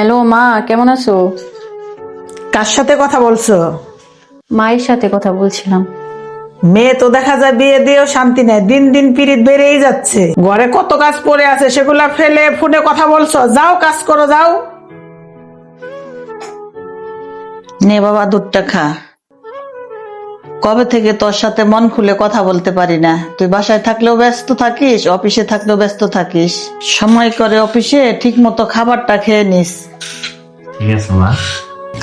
Hello মা, কেমন আছো? কার সাথে কথা বলছো? মায়ের সাথে কথা বলছিলাম। মেয়ে তো দেখা যায় বিয়ে দিয়েও শান্তি নেই, দিন দিন পিরিত বেড়েই যাচ্ছে। ঘরে কত কাজ পড়ে আছে সেগুলা ফেলে ফোনে কথা বলছো? যাও কাজ করো, যাও। নে বাবা, দুধটা খা। কবে থেকে তোর সাথে মন খুলে কথা বলতে পারি না। তুই বাসায় থাকলেও ব্যস্ত থাকিস, অফিসে থাকলেও ব্যস্ত থাকিস। সময় করে অফিসে ঠিক মতো খাবারটা খেয়ে নিস। ঠিক আছে মা।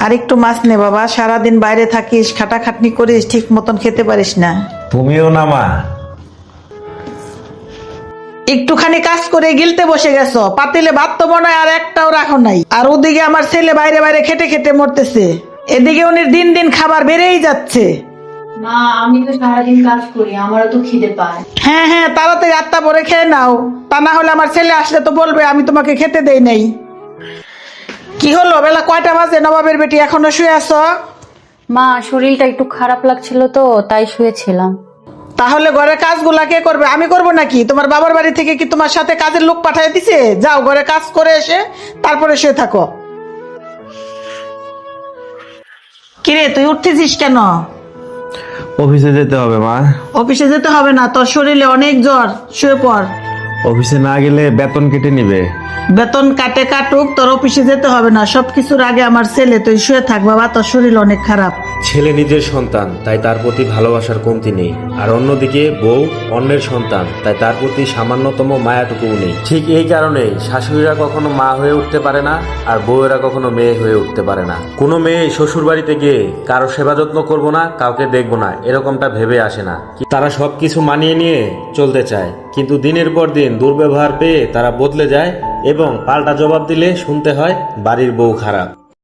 আর একটু মাছ নে বাবা, সারাদিন বাইরে থাকিস, খাটাখাটনি করিস, ঠিক মতন খেতে পারিস না। তুমিও না মা। একটুখানি কাজ করে গিলতে বসে গেছো, পাতিলে ভাত তো মনে হয় আর একটাও রাখো নাই। আর ওদিকে আমার ছেলে বাইরে বাইরে খেটে খেটে মরতেছে, এদিকে উনি দিন দিন খাবার বেড়েই যাচ্ছে। মা, আমি তো সারাদিন কাজ করি, আমারও তো খিদে পায়। হ্যাঁ হ্যাঁ, তাড়াতাড়ি আটটা পরে খেয়ে নাও, তা না হলে আমার ছেলে আসলে তো বলবে আমি তোমাকে খেতে দেই নাই। কি হলো, বেলা কয়টা বাজে? নবাবের বেটি এখনো শুয়ে আছো? মা, শরীরটা একটু খারাপ লাগছিল তো তাই শুয়েছিলাম। তাহলে ঘরের কাজগুলা কে করবে? আমি করবো নাকি? তোমার বাবার বাড়ি থেকে কি তোমার সাথে কাজের লোক পাঠিয়ে দিছে? যাও ঘরে কাজ করে এসে তারপরে শুয়ে থাকো। কিরে, তুই উঠতেছিস কেন? অফিসে যেতে হবে মা। অফিসে যেতে হবে না, তোর শরীরে অনেক জ্বর, শুয়ে পড়। অফিসে না গেলে বেতন কেটে নিবে। বেতন কাটে কাটুক, তোর অফিসে যেতে হবে না। সবকিছুর আগে আমার ছেলে, তুই শুয়ে থাক বাবা, তোর শরীর অনেক খারাপ। ছেলে নিজের সন্তান, তাই তার প্রতি ভালোবাসার কমতি নেই। আর অন্যদিকে বউ অন্যের সন্তান, তাই তার প্রতি সামান্যতম মায়াটুকুও নেই। ঠিক এই কারণেই শাশুড়িরা কখনো মা হয়ে উঠতে পারে না, আর বউয়েরা কখনো মেয়ে হয়ে উঠতে পারে না। কোনো মেয়ে শ্বশুর বাড়িতে গিয়ে কারো সেবা যত্ন করবো না, কাউকে দেখবো না, এরকমটা ভেবে আসে না। তারা সবকিছু মানিয়ে নিয়ে চলতে চায়, কিন্তু দিনের পর দিন দুর্ব্যবহার পেয়ে তারা বদলে যায় এবং পাল্টা জবাব দিলে শুনতে হয় বাড়ির বউ খারাপ।